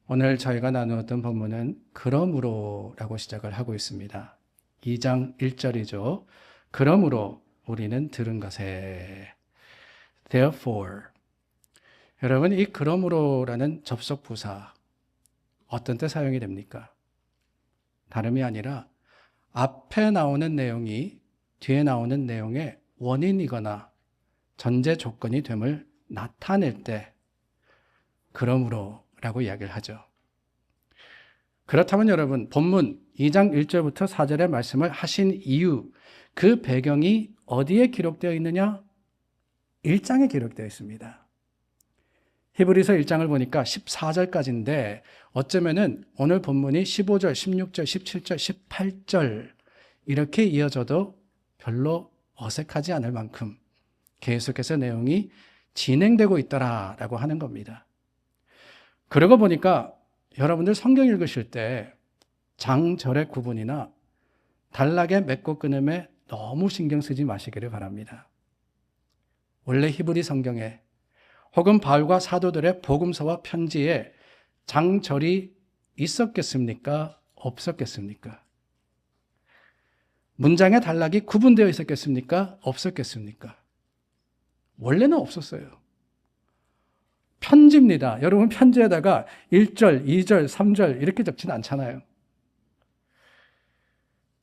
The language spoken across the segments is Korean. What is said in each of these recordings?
오늘 저희가 나누었던 본문은 그러므로라고 시작을 하고 있습니다. 2장 1절이죠. 그러므로 우리는 들은 것에 therefore. 여러분, 이 그러므로라는 접속 부사 어떤 때 사용이 됩니까? 다름이 아니라 앞에 나오는 내용이 뒤에 나오는 내용의 원인이거나 전제 조건이 됨을 나타낼 때 그러므로라고 이야기를 하죠. 그렇다면 여러분, 본문 2장 1절부터 4절의 말씀을 하신 이유, 그 배경이 어디에 기록되어 있느냐? 1장에 기록되어 있습니다. 히브리서 1장을 보니까 14절까지인데 어쩌면은 오늘 본문이 15절, 16절, 17절, 18절 이렇게 이어져도 별로 어색하지 않을 만큼 계속해서 내용이 진행되고 있더라라고 하는 겁니다. 그러고 보니까 여러분들 성경 읽으실 때 장절의 구분이나 단락의 맺고 끊음에 너무 신경 쓰지 마시기를 바랍니다. 원래 히브리 성경에 혹은 바울과 사도들의 복음서와 편지에 장절이 있었겠습니까? 없었겠습니까? 문장의 단락이 구분되어 있었겠습니까? 없었겠습니까? 원래는 없었어요. 편지입니다. 여러분 편지에다가 1절, 2절, 3절 이렇게 적지는 않잖아요.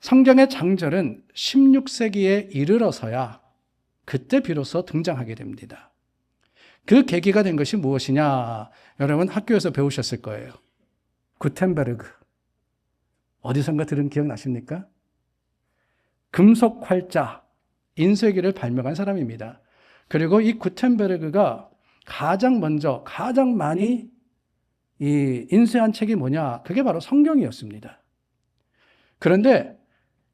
성경의 장절은 16세기에 이르러서야 그때 비로소 등장하게 됩니다. 그 계기가 된 것이 무엇이냐? 여러분 학교에서 배우셨을 거예요. 구텐베르그. 어디선가 들은 기억 나십니까? 금속 활자, 인쇄기를 발명한 사람입니다. 그리고 이 구텐베르그가 가장 많이 이 인쇄한 책이 뭐냐? 그게 바로 성경이었습니다. 그런데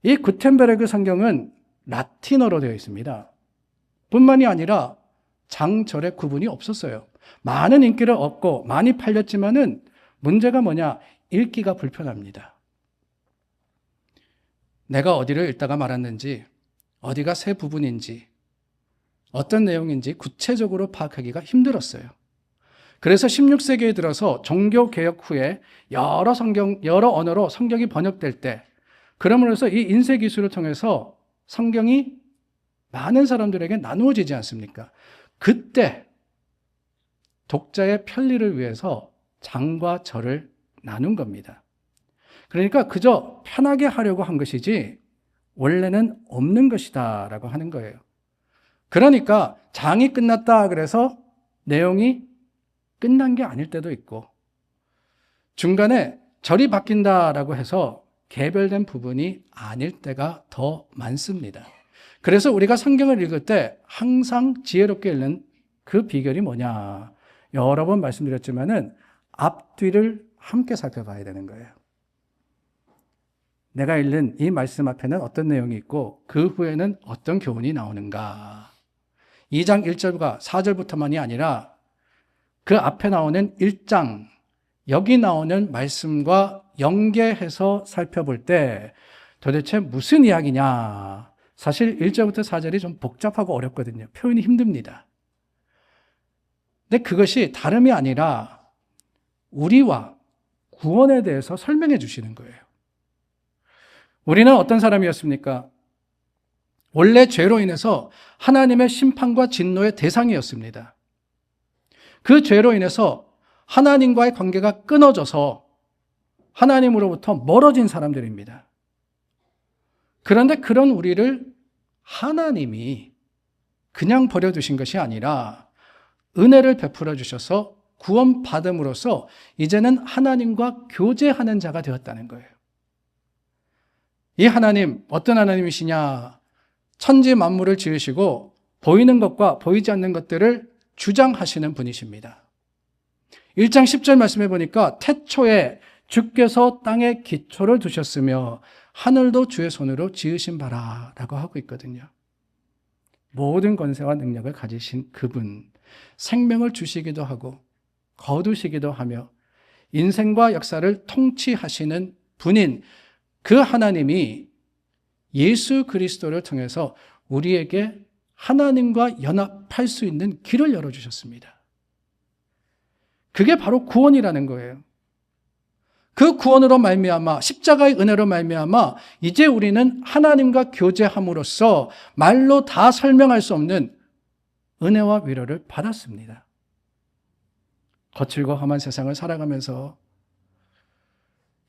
이 구텐베르그 성경은 라틴어로 되어 있습니다. 뿐만이 아니라 장절의 구분이 없었어요. 많은 인기를 얻고 많이 팔렸지만은 문제가 뭐냐? 읽기가 불편합니다. 내가 어디를 읽다가 말았는지, 어디가 새 부분인지, 어떤 내용인지 구체적으로 파악하기가 힘들었어요. 그래서 16세기에 들어서 종교개혁 후에 여러 언어로 성경이 번역될 때, 그러므로 해서 이 인쇄 기술을 통해서 성경이 많은 사람들에게 나누어지지 않습니까? 그때 독자의 편리를 위해서 장과 절을 나눈 겁니다. 그러니까 그저 편하게 하려고 한 것이지 원래는 없는 것이다라고 하는 거예요. 그러니까 장이 끝났다 그래서 내용이 끝난 게 아닐 때도 있고 중간에 절이 바뀐다라고 해서 개별된 부분이 아닐 때가 더 많습니다. 그래서 우리가 성경을 읽을 때 항상 지혜롭게 읽는 그 비결이 뭐냐? 여러 번 말씀드렸지만은 앞뒤를 함께 살펴봐야 되는 거예요. 내가 읽는 이 말씀 앞에는 어떤 내용이 있고 그 후에는 어떤 교훈이 나오는가? 2장 1절과 4절부터만이 아니라 그 앞에 나오는 1장, 여기 나오는 말씀과 연계해서 살펴볼 때 도대체 무슨 이야기냐? 사실 1절부터 4절이 좀 복잡하고 어렵거든요. 표현이 힘듭니다. 근데 그것이 다름이 아니라 우리와 구원에 대해서 설명해 주시는 거예요. 우리는 어떤 사람이었습니까? 원래 죄로 인해서 하나님의 심판과 진노의 대상이었습니다. 그 죄로 인해서 하나님과의 관계가 끊어져서 하나님으로부터 멀어진 사람들입니다. 그런데 그런 우리를 하나님이 그냥 버려두신 것이 아니라 은혜를 베풀어 주셔서 구원받음으로써 이제는 하나님과 교제하는 자가 되었다는 거예요. 이 하나님, 어떤 하나님이시냐? 천지 만물을 지으시고 보이는 것과 보이지 않는 것들을 주장하시는 분이십니다. 1장 10절 말씀해 보니까 태초에 주께서 땅에 기초를 두셨으며 하늘도 주의 손으로 지으신 바라 라고 하고 있거든요. 모든 권세와 능력을 가지신 그분, 생명을 주시기도 하고 거두시기도 하며 인생과 역사를 통치하시는 분인 그 하나님이 예수 그리스도를 통해서 우리에게 하나님과 연합할 수 있는 길을 열어주셨습니다. 그게 바로 구원이라는 거예요. 그 구원으로 말미암아 십자가의 은혜로 말미암아 이제 우리는 하나님과 교제함으로써 말로 다 설명할 수 없는 은혜와 위로를 받았습니다. 거칠고 험한 세상을 살아가면서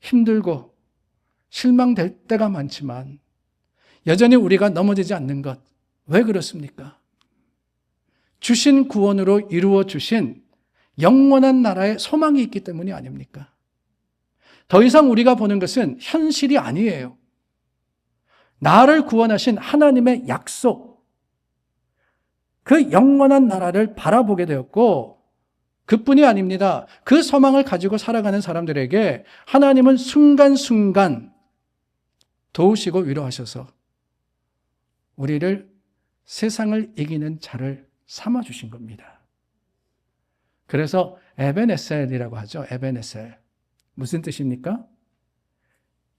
힘들고 실망될 때가 많지만 여전히 우리가 넘어지지 않는 것, 왜 그렇습니까? 주신 구원으로 이루어 주신 영원한 나라의 소망이 있기 때문이 아닙니까? 더 이상 우리가 보는 것은 현실이 아니에요. 나를 구원하신 하나님의 약속, 그 영원한 나라를 바라보게 되었고, 그뿐이 아닙니다. 그 소망을 가지고 살아가는 사람들에게 하나님은 순간순간 도우시고 위로하셔서 우리를 세상을 이기는 자를 삼아주신 겁니다. 그래서 에베네셀이라고 하죠. 에베네셀. 무슨 뜻입니까?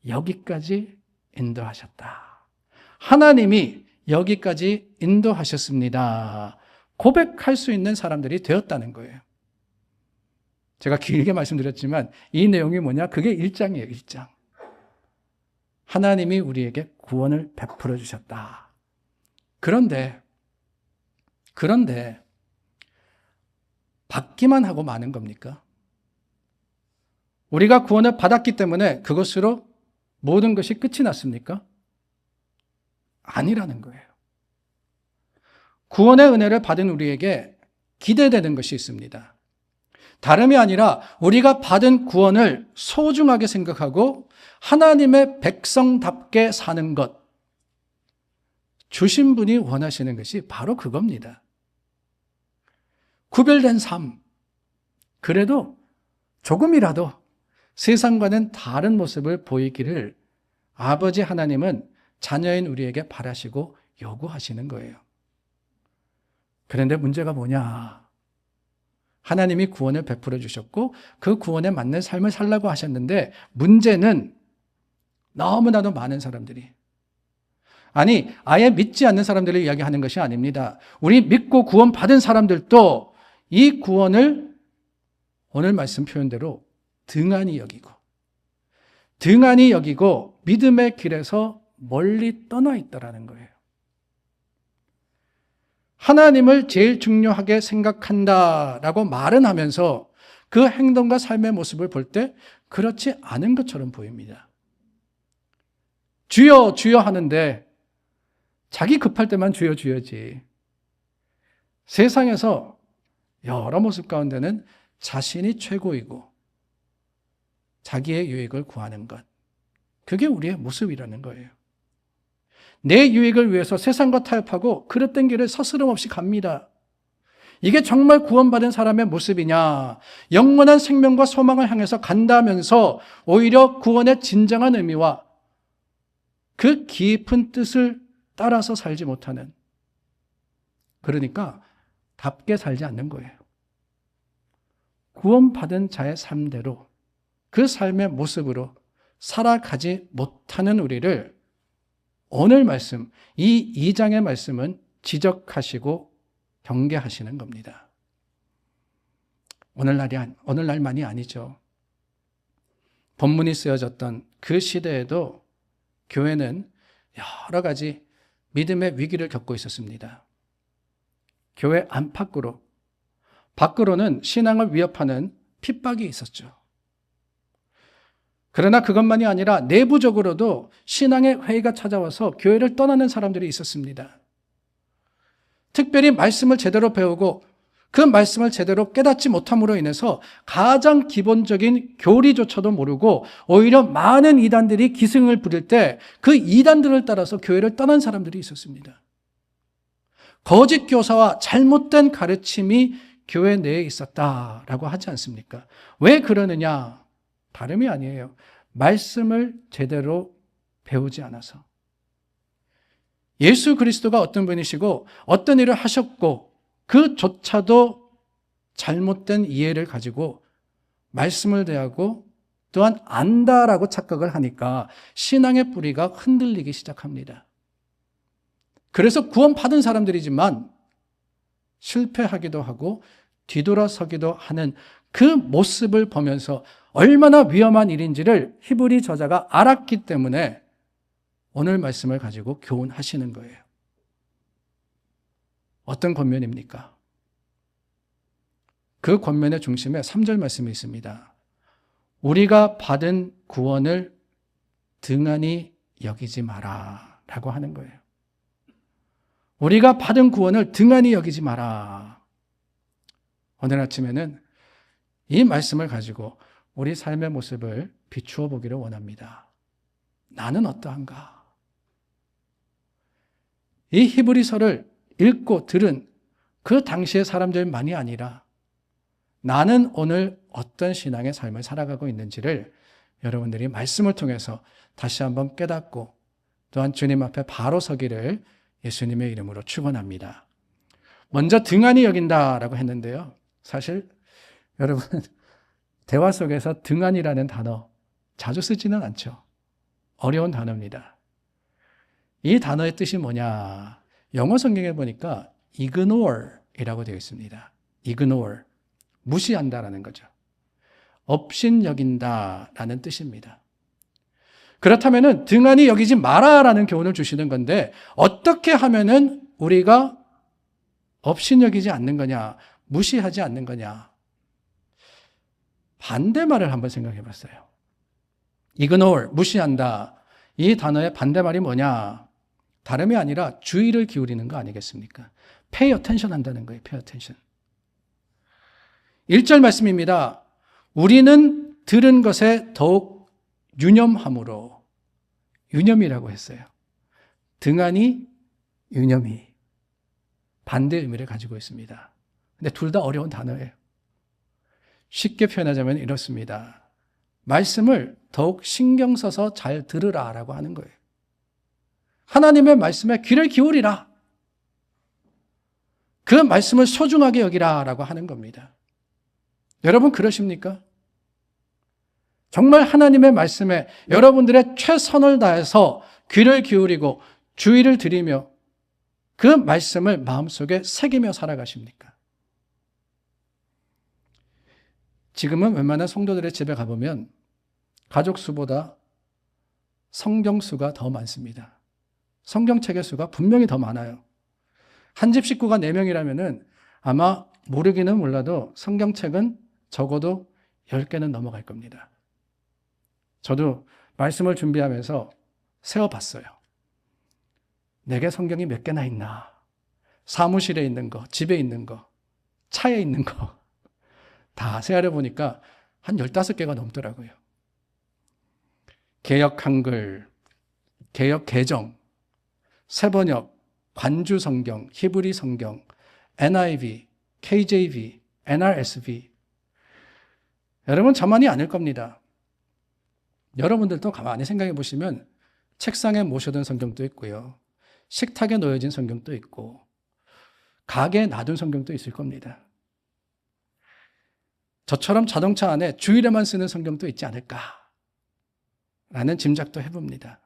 여기까지 인도하셨다. 하나님이 여기까지 인도하셨습니다. 고백할 수 있는 사람들이 되었다는 거예요. 제가 길게 말씀드렸지만 이 내용이 뭐냐? 그게 1장이에요. 1장. 하나님이 우리에게 구원을 베풀어 주셨다. 그런데 받기만 하고 마는 겁니까? 우리가 구원을 받았기 때문에 그것으로 모든 것이 끝이 났습니까? 아니라는 거예요. 구원의 은혜를 받은 우리에게 기대되는 것이 있습니다. 다름이 아니라 우리가 받은 구원을 소중하게 생각하고 하나님의 백성답게 사는 것, 주신 분이 원하시는 것이 바로 그겁니다. 구별된 삶, 그래도 조금이라도 세상과는 다른 모습을 보이기를 아버지 하나님은 자녀인 우리에게 바라시고 요구하시는 거예요. 그런데 문제가 뭐냐? 하나님이 구원을 베풀어 주셨고 그 구원에 맞는 삶을 살라고 하셨는데 문제는 너무나도 많은 사람들이, 아니 아예 믿지 않는 사람들을 이야기하는 것이 아닙니다. 우리 믿고 구원 받은 사람들도 이 구원을 오늘 말씀 표현대로 등한히 여기고 믿음의 길에서 멀리 떠나 있다라는 거예요. 하나님을 제일 중요하게 생각한다라고 말은 하면서 그 행동과 삶의 모습을 볼 때 그렇지 않은 것처럼 보입니다. 주여 주여 하는데 자기 급할 때만 주여 주여지, 세상에서 여러 모습 가운데는 자신이 최고이고 자기의 유익을 구하는 것, 그게 우리의 모습이라는 거예요. 내 유익을 위해서 세상과 타협하고 그릇된 길을 서스럼 없이 갑니다. 이게 정말 구원받은 사람의 모습이냐? 영원한 생명과 소망을 향해서 간다면서 오히려 구원의 진정한 의미와 그 깊은 뜻을 따라서 살지 못하는, 그러니까 답게 살지 않는 거예요. 구원받은 자의 삶대로 그 삶의 모습으로 살아가지 못하는 우리를 오늘 말씀, 이 2장의 말씀은 지적하시고 경계하시는 겁니다. 오늘날만이 아니죠. 본문이 쓰여졌던 그 시대에도 교회는 여러 가지 믿음의 위기를 겪고 있었습니다. 교회 밖으로는 신앙을 위협하는 핍박이 있었죠. 그러나 그것만이 아니라 내부적으로도 신앙의 회의가 찾아와서 교회를 떠나는 사람들이 있었습니다. 특별히 말씀을 제대로 배우고 그 말씀을 제대로 깨닫지 못함으로 인해서 가장 기본적인 교리조차도 모르고 오히려 많은 이단들이 기승을 부릴 때 그 이단들을 따라서 교회를 떠난 사람들이 있었습니다. 거짓 교사와 잘못된 가르침이 교회 내에 있었다라고 하지 않습니까? 왜 그러느냐? 다름이 아니에요. 말씀을 제대로 배우지 않아서. 예수 그리스도가 어떤 분이시고 어떤 일을 하셨고 그조차도 잘못된 이해를 가지고 말씀을 대하고 또한 안다라고 착각을 하니까 신앙의 뿌리가 흔들리기 시작합니다. 그래서 구원받은 사람들이지만 실패하기도 하고 뒤돌아서기도 하는 그 모습을 보면서 얼마나 위험한 일인지를 히브리 저자가 알았기 때문에 오늘 말씀을 가지고 교훈하시는 거예요. 어떤 권면입니까? 그 권면의 중심에 3절 말씀이 있습니다. 우리가 받은 구원을 등한히 여기지 마라 라고 하는 거예요. 우리가 받은 구원을 등한히 여기지 마라. 오늘 아침에는 이 말씀을 가지고 우리 삶의 모습을 비추어 보기를 원합니다. 나는 어떠한가? 이 히브리서를 읽고 들은 그 당시의 사람들만이 아니라 나는 오늘 어떤 신앙의 삶을 살아가고 있는지를 여러분들이 말씀을 통해서 다시 한번 깨닫고 또한 주님 앞에 바로 서기를 예수님의 이름으로 축원합니다. 먼저 등한히 여긴다라고 했는데요. 사실 여러분 대화 속에서 등한이라는 단어 자주 쓰지는 않죠. 어려운 단어입니다. 이 단어의 뜻이 뭐냐? 영어 성경에 보니까 ignore이라고 되어 있습니다. ignore, 무시한다라는 거죠. 업신여긴다라는 뜻입니다. 그렇다면은 등한히 여기지 마라라는 교훈을 주시는 건데 어떻게 하면은 우리가 업신여기지 않는 거냐, 무시하지 않는 거냐? 반대말을 한번 생각해 봤어요. ignore, 무시한다. 이 단어의 반대말이 뭐냐? 다름이 아니라 주의를 기울이는 거 아니겠습니까? pay attention 한다는 거예요. pay attention. 1절 말씀입니다. 우리는 들은 것에 더욱 유념함으로, 유념이라고 했어요. 등한히 유념이 반대 의미를 가지고 있습니다. 근데 둘 다 어려운 단어예요. 쉽게 표현하자면 이렇습니다. 말씀을 더욱 신경 써서 잘 들으라라고 하는 거예요. 하나님의 말씀에 귀를 기울이라. 그 말씀을 소중하게 여기라라고 하는 겁니다. 여러분 그러십니까? 정말 하나님의 말씀에 여러분들의 최선을 다해서 귀를 기울이고 주의를 드리며 그 말씀을 마음속에 새기며 살아가십니까? 지금은 웬만한 성도들의 집에 가보면 가족 수보다 성경 수가 더 많습니다. 성경책의 수가 분명히 더 많아요. 한 집 식구가 4명이라면은 아마 모르기는 몰라도 성경책은 적어도 10개는 넘어갈 겁니다. 저도 말씀을 준비하면서 세어봤어요. 내게 성경이 몇 개나 있나? 사무실에 있는 거, 집에 있는 거, 차에 있는 거 다 세어려 보니까 한 15개가 넘더라고요. 개역 한글, 개역 개정, 새번역, 관주 성경, 히브리 성경, NIV, KJV, NRSV. 여러분 저만이 아닐 겁니다. 여러분들도 가만히 생각해 보시면 책상에 모셔둔 성경도 있고요. 식탁에 놓여진 성경도 있고 가게에 놔둔 성경도 있을 겁니다. 저처럼 자동차 안에 주일에만 쓰는 성경도 있지 않을까라는 짐작도 해봅니다.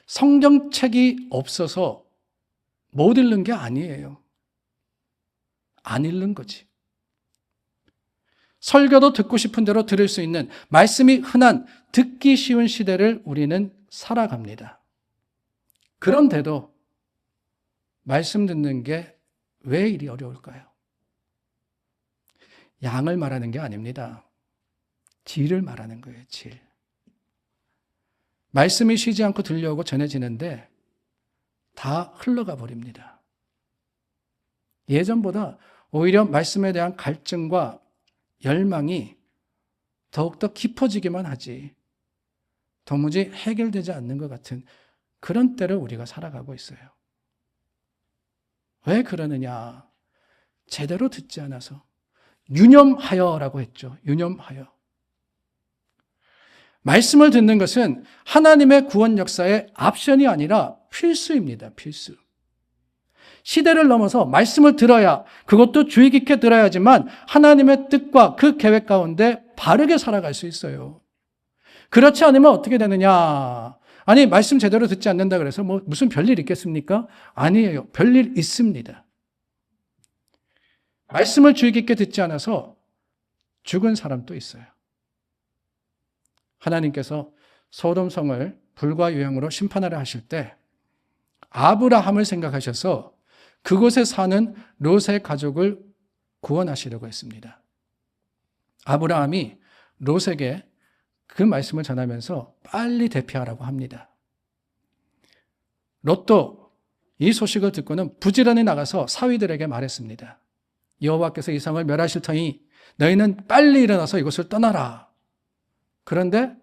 성경책이 없어서 못 읽는 게 아니에요. 안 읽는 거지. 설교도 듣고 싶은 대로 들을 수 있는 말씀이 흔한 듣기 쉬운 시대를 우리는 살아갑니다. 그런데도 말씀 듣는 게 왜 이리 어려울까요? 양을 말하는 게 아닙니다. 질을 말하는 거예요, 질. 말씀이 쉬지 않고 들려오고 전해지는데 다 흘러가 버립니다. 예전보다 오히려 말씀에 대한 갈증과 열망이 더욱더 깊어지기만 하지 도무지 해결되지 않는 것 같은 그런 때를 우리가 살아가고 있어요. 왜 그러느냐? 제대로 듣지 않아서. 유념하여라고 했죠. 유념하여. 말씀을 듣는 것은 하나님의 구원 역사의 옵션이 아니라 필수입니다. 필수. 시대를 넘어서 말씀을 들어야, 그것도 주의 깊게 들어야지만 하나님의 뜻과 그 계획 가운데 바르게 살아갈 수 있어요. 그렇지 않으면 어떻게 되느냐? 아니, 말씀 제대로 듣지 않는다 그래서 뭐 무슨 별일 있겠습니까? 아니에요. 별일 있습니다. 말씀을 주의 깊게 듣지 않아서 죽은 사람도 있어요. 하나님께서 소돔성을 불과 유황으로 심판하려 하실 때 아브라함을 생각하셔서 그곳에 사는 롯의 가족을 구원하시려고 했습니다. 아브라함이 롯에게 그 말씀을 전하면서 빨리 대피하라고 합니다. 롯도 이 소식을 듣고는 부지런히 나가서 사위들에게 말했습니다. 여호와께서 이 성을 멸하실 터니 너희는 빨리 일어나서 이곳을 떠나라. 그런데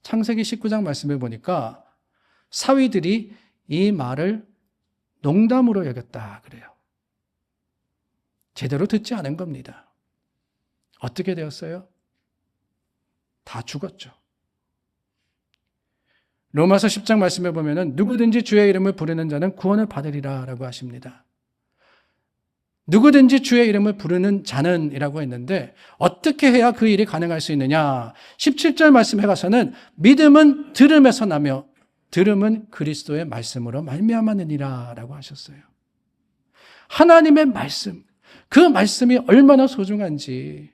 창세기 19장 말씀을 보니까 사위들이 이 말을 농담으로 여겼다 그래요. 제대로 듣지 않은 겁니다. 어떻게 되었어요? 다 죽었죠. 로마서 10장 말씀에 보면은 누구든지 주의 이름을 부르는 자는 구원을 받으리라 라고 하십니다. 누구든지 주의 이름을 부르는 자는 이라고 했는데 어떻게 해야 그 일이 가능할 수 있느냐? 17절 말씀에 가서는 믿음은 들음에서 나며 들음은 그리스도의 말씀으로 말미암았느니라 라고 하셨어요. 하나님의 말씀, 그 말씀이 얼마나 소중한지,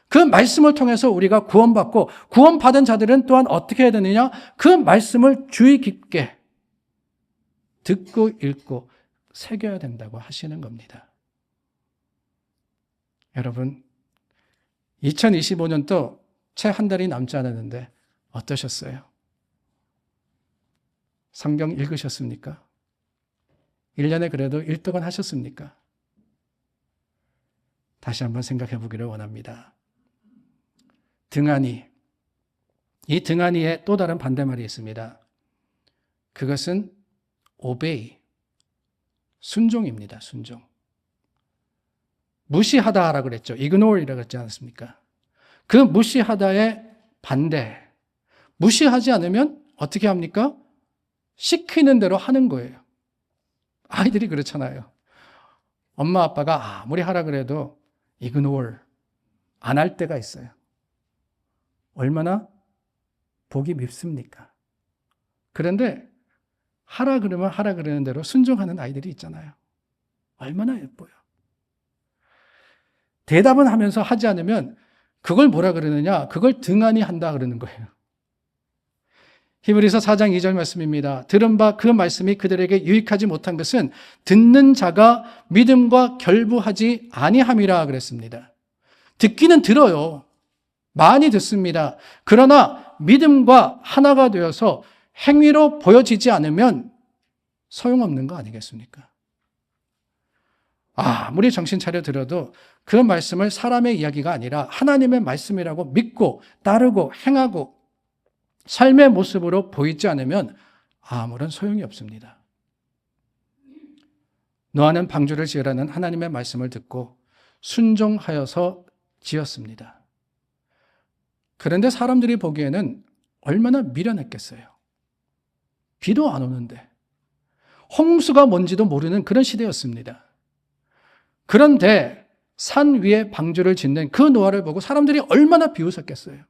그 말씀을 통해서 우리가 구원받고 구원받은 자들은 또한 어떻게 해야 되느냐? 그 말씀을 주의 깊게 듣고 읽고 새겨야 된다고 하시는 겁니다. 여러분, 2025년도 채 한 달이 남지 않았는데 어떠셨어요? 성경 읽으셨습니까? 1년에 그래도 1등은 하셨습니까? 다시 한번 생각해 보기를 원합니다. 등한히, 이 등한히에 또 다른 반대말이 있습니다. 그것은 obey, 순종입니다. 순종. 무시하다라고 그랬죠. ignore이라고 그랬지 않습니까? 그 무시하다의 반대. 무시하지 않으면 어떻게 합니까? 시키는 대로 하는 거예요. 아이들이 그렇잖아요. 엄마 아빠가 아무리 하라 그래도 ignore, 안 할 때가 있어요. 얼마나 보기 밉습니까? 그런데 하라 그러면 하라 그러는 대로 순종하는 아이들이 있잖아요. 얼마나 예뻐요. 대답은 하면서 하지 않으면 그걸 뭐라 그러느냐? 그걸 등한히 한다 그러는 거예요. 히브리서 4장 2절 말씀입니다. 들은 바 그 말씀이 그들에게 유익하지 못한 것은 듣는 자가 믿음과 결부하지 아니함이라 그랬습니다. 듣기는 들어요. 많이 듣습니다. 그러나 믿음과 하나가 되어서 행위로 보여지지 않으면 소용없는 거 아니겠습니까? 아무리 정신 차려 들어도 그 말씀을 사람의 이야기가 아니라 하나님의 말씀이라고 믿고 따르고 행하고 삶의 모습으로 보이지 않으면 아무런 소용이 없습니다. 노아는 방주를 지으라는 하나님의 말씀을 듣고 순종하여서 지었습니다. 그런데 사람들이 보기에는 얼마나 미련했겠어요. 비도 안 오는데 홍수가 뭔지도 모르는 그런 시대였습니다. 그런데 산 위에 방주를 짓는 그 노아를 보고 사람들이 얼마나 비웃었겠어요.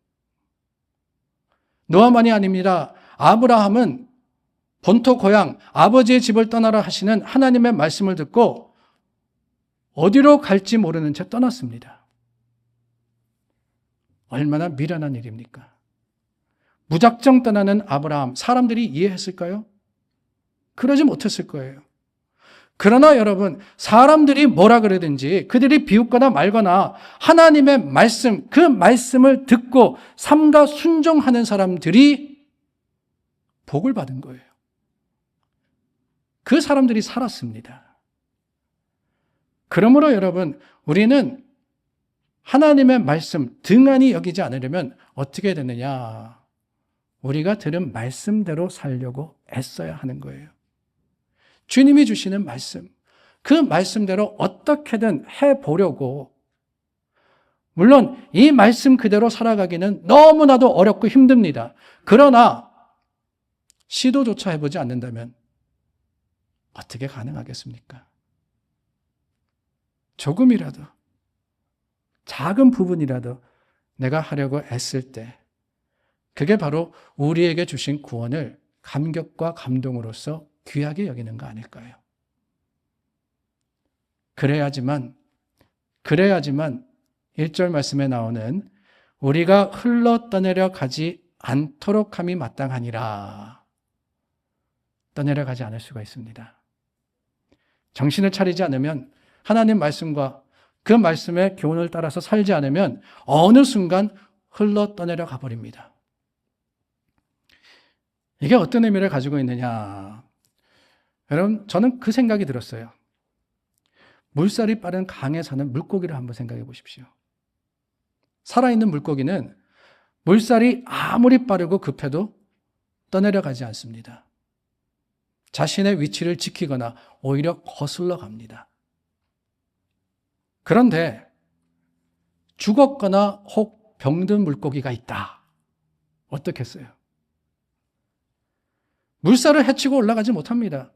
노아만이 아닙니다. 아브라함은 본토 고향 아버지의 집을 떠나라 하시는 하나님의 말씀을 듣고 어디로 갈지 모르는 채 떠났습니다. 얼마나 미련한 일입니까? 무작정 떠나는 아브라함, 사람들이 이해했을까요? 그러지 못했을 거예요. 그러나 여러분, 사람들이 뭐라 그러든지 그들이 비웃거나 말거나 하나님의 말씀, 그 말씀을 듣고 삼가 순종하는 사람들이 복을 받은 거예요. 그 사람들이 살았습니다. 그러므로 여러분, 우리는 하나님의 말씀 등한히 여기지 않으려면 어떻게 되느냐? 우리가 들은 말씀대로 살려고 애써야 하는 거예요. 주님이 주시는 말씀, 그 말씀대로 어떻게든 해보려고, 물론 이 말씀 그대로 살아가기는 너무나도 어렵고 힘듭니다. 그러나 시도조차 해보지 않는다면 어떻게 가능하겠습니까? 조금이라도, 작은 부분이라도 내가 하려고 애쓸 때 그게 바로 우리에게 주신 구원을 감격과 감동으로서 귀하게 여기는 거 아닐까요? 그래야지만 1절 말씀에 나오는 우리가 흘러 떠내려 가지 않도록 함이 마땅하니라. 떠내려 가지 않을 수가 있습니다. 정신을 차리지 않으면, 하나님 말씀과 그 말씀의 교훈을 따라서 살지 않으면 어느 순간 흘러 떠내려 가버립니다. 이게 어떤 의미를 가지고 있느냐. 여러분, 저는 그 생각이 들었어요. 물살이 빠른 강에 사는 물고기를 한번 생각해 보십시오. 살아있는 물고기는 물살이 아무리 빠르고 급해도 떠내려가지 않습니다. 자신의 위치를 지키거나 오히려 거슬러 갑니다. 그런데 죽었거나 혹 병든 물고기가 있다. 어떻겠어요? 물살을 헤치고 올라가지 못합니다.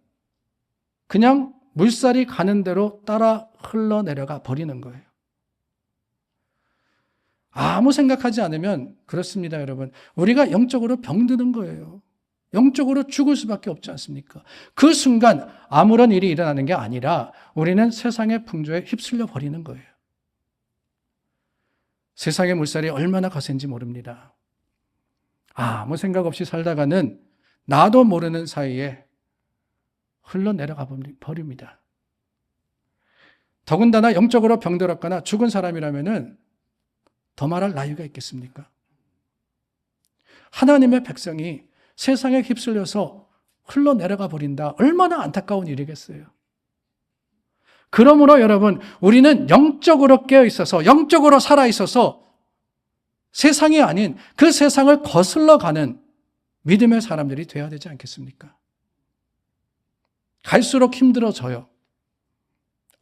그냥 물살이 가는 대로 따라 흘러내려가 버리는 거예요. 아무 생각하지 않으면 그렇습니다, 여러분. 우리가 영적으로 병드는 거예요. 영적으로 죽을 수밖에 없지 않습니까? 그 순간 아무런 일이 일어나는 게 아니라 우리는 세상의 풍조에 휩쓸려 버리는 거예요. 세상의 물살이 얼마나 거센지 모릅니다. 아무 생각 없이 살다가는 나도 모르는 사이에 흘러내려가 버립니다. 더군다나 영적으로 병들었거나 죽은 사람이라면은 더 말할 나위가 있겠습니까? 하나님의 백성이 세상에 휩쓸려서 흘러내려가 버린다. 얼마나 안타까운 일이겠어요. 그러므로 여러분, 우리는 영적으로 깨어 있어서, 영적으로 살아 있어서 세상이 아닌 그 세상을 거슬러 가는 믿음의 사람들이 되어야 되지 않겠습니까? 갈수록 힘들어져요.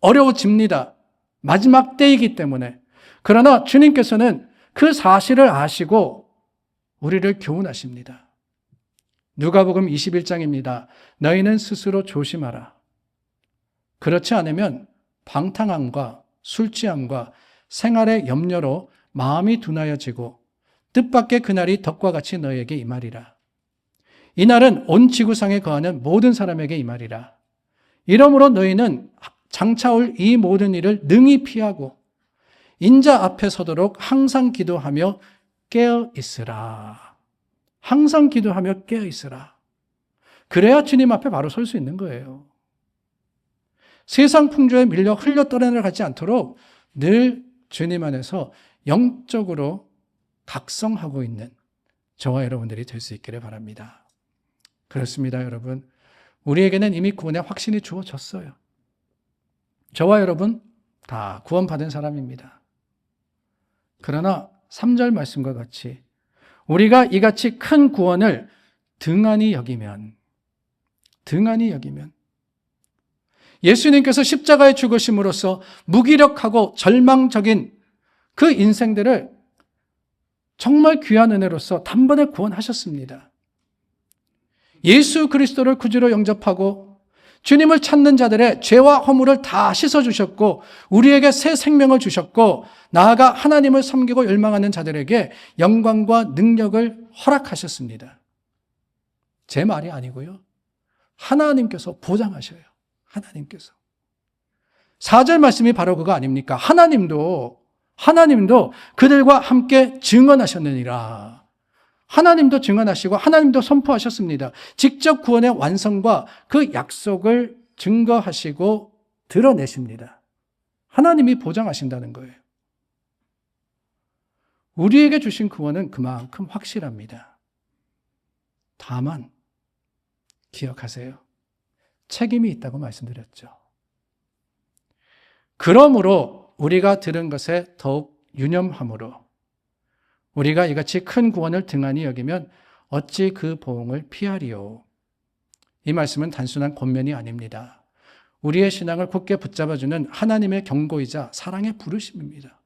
어려워집니다. 마지막 때이기 때문에. 그러나 주님께서는 그 사실을 아시고 우리를 교훈하십니다. 누가복음 21장입니다. 너희는 스스로 조심하라. 그렇지 않으면 방탕함과 술취함과 생활의 염려로 마음이 둔하여지고 뜻밖의 그날이 덕과 같이 너희에게 임하리라. 이날은 온 지구상에 거하는 모든 사람에게 임하리라. 이러므로 너희는 장차올 이 모든 일을 능히 피하고 인자 앞에 서도록 항상 기도하며 깨어 있으라. 항상 기도하며 깨어 있으라. 그래야 주님 앞에 바로 설 수 있는 거예요. 세상 풍조에 밀려 흘려 떠내려가지 않도록 늘 주님 안에서 영적으로 각성하고 있는 저와 여러분들이 될 수 있기를 바랍니다. 그렇습니다, 여러분. 우리에게는 이미 구원의 확신이 주어졌어요. 저와 여러분 다 구원받은 사람입니다. 그러나 3절 말씀과 같이 우리가 이같이 큰 구원을 등한히 여기면 예수님께서 십자가에 죽으심으로써 무기력하고 절망적인 그 인생들을 정말 귀한 은혜로서 단번에 구원하셨습니다. 예수 그리스도를 구주로 영접하고 주님을 찾는 자들의 죄와 허물을 다 씻어주셨고 우리에게 새 생명을 주셨고 나아가 하나님을 섬기고 열망하는 자들에게 영광과 능력을 허락하셨습니다. 제 말이 아니고요. 하나님께서 보장하셔요. 하나님께서. 4절 말씀이 바로 그거 아닙니까? 하나님도 그들과 함께 증언하셨느니라. 하나님도 증언하시고 하나님도 선포하셨습니다. 직접 구원의 완성과 그 약속을 증거하시고 드러내십니다. 하나님이 보장하신다는 거예요. 우리에게 주신 구원은 그만큼 확실합니다. 다만 기억하세요. 책임이 있다고 말씀드렸죠. 그러므로 우리가 들은 것에 더욱 유념함으로 우리가 이같이 큰 구원을 등한히 여기면 어찌 그 보응을 피하리요. 이 말씀은 단순한 권면이 아닙니다. 우리의 신앙을 굳게 붙잡아주는 하나님의 경고이자 사랑의 부르심입니다.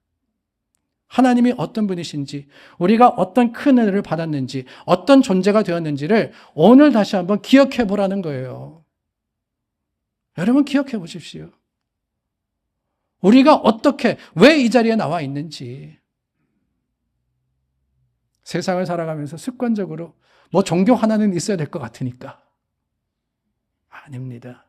하나님이 어떤 분이신지, 우리가 어떤 큰 은혜를 받았는지, 어떤 존재가 되었는지를 오늘 다시 한번 기억해 보라는 거예요. 여러분 기억해 보십시오. 우리가 어떻게, 왜 이 자리에 나와 있는지. 세상을 살아가면서 습관적으로 뭐 종교 하나는 있어야 될 것 같으니까. 아닙니다.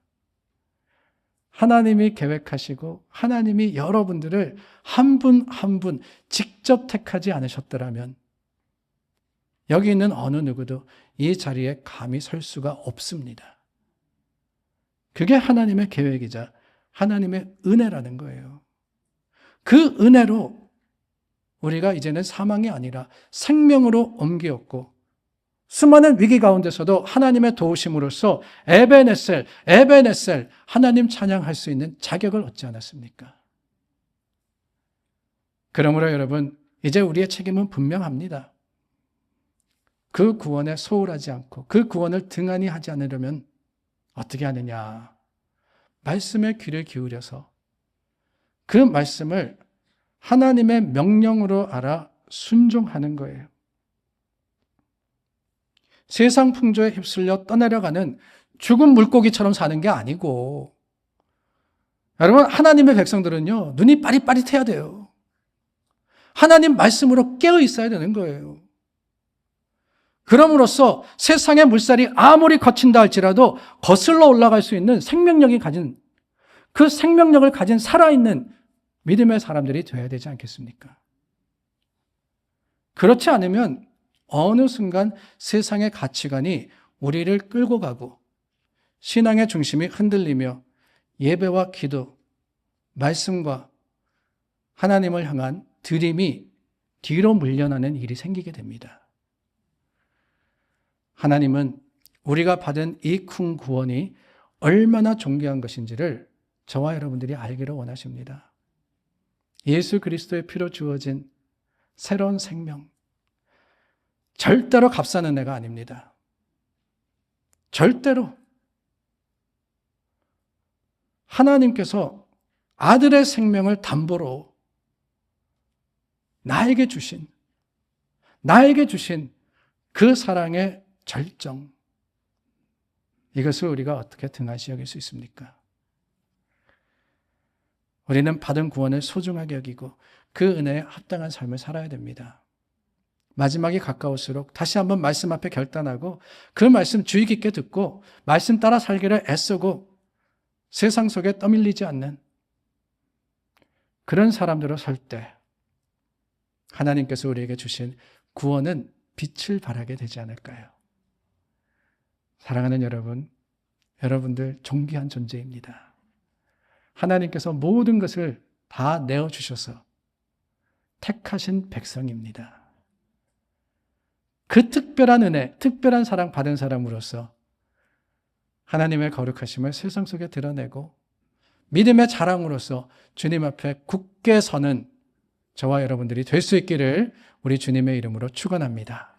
하나님이 계획하시고 하나님이 여러분들을 한 분 한 분 직접 택하지 않으셨더라면 여기 있는 어느 누구도 이 자리에 감히 설 수가 없습니다. 그게 하나님의 계획이자 하나님의 은혜라는 거예요. 그 은혜로 우리가 이제는 사망이 아니라 생명으로 옮기었고 수많은 위기 가운데서도 하나님의 도우심으로써 에베네셀 하나님 찬양할 수 있는 자격을 얻지 않았습니까? 그러므로 여러분 이제 우리의 책임은 분명합니다. 그 구원에 소홀하지 않고 그 구원을 등한히 하지 않으려면 어떻게 하느냐? 말씀에 귀를 기울여서 그 말씀을 하나님의 명령으로 알아 순종하는 거예요. 세상 풍조에 휩쓸려 떠내려가는 죽은 물고기처럼 사는 게 아니고 여러분 하나님의 백성들은요 눈이 빠릿빠릿해야 돼요. 하나님 말씀으로 깨어 있어야 되는 거예요. 그럼으로써 세상의 물살이 아무리 거친다 할지라도 거슬러 올라갈 수 있는 생명력이 가진 그 생명력을 가진 살아있는 믿음의 사람들이 되어야 되지 않겠습니까? 그렇지 않으면 어느 순간 세상의 가치관이 우리를 끌고 가고 신앙의 중심이 흔들리며 예배와 기도, 말씀과 하나님을 향한 드림이 뒤로 물려나는 일이 생기게 됩니다. 하나님은 우리가 받은 이 큰 구원이 얼마나 존귀한 것인지를 저와 여러분들이 알기를 원하십니다. 예수 그리스도의 피로 주어진 새로운 생명, 절대로 값싸는 애가 아닙니다. 절대로. 하나님께서 아들의 생명을 담보로 나에게 주신 그 사랑의 절정, 이것을 우리가 어떻게 등한시 여길 수 있습니까? 우리는 받은 구원을 소중하게 여기고 그 은혜에 합당한 삶을 살아야 됩니다. 마지막이 가까울수록 다시 한번 말씀 앞에 결단하고 그 말씀 주의 깊게 듣고 말씀 따라 살기를 애쓰고 세상 속에 떠밀리지 않는 그런 사람들로 설 때 하나님께서 우리에게 주신 구원은 빛을 발하게 되지 않을까요? 사랑하는 여러분, 여러분들 존귀한 존재입니다. 하나님께서 모든 것을 다 내어주셔서 택하신 백성입니다. 그 특별한 은혜, 특별한 사랑 받은 사람으로서 하나님의 거룩하심을 세상 속에 드러내고 믿음의 자랑으로서 주님 앞에 굳게 서는 저와 여러분들이 될 수 있기를 우리 주님의 이름으로 축원합니다.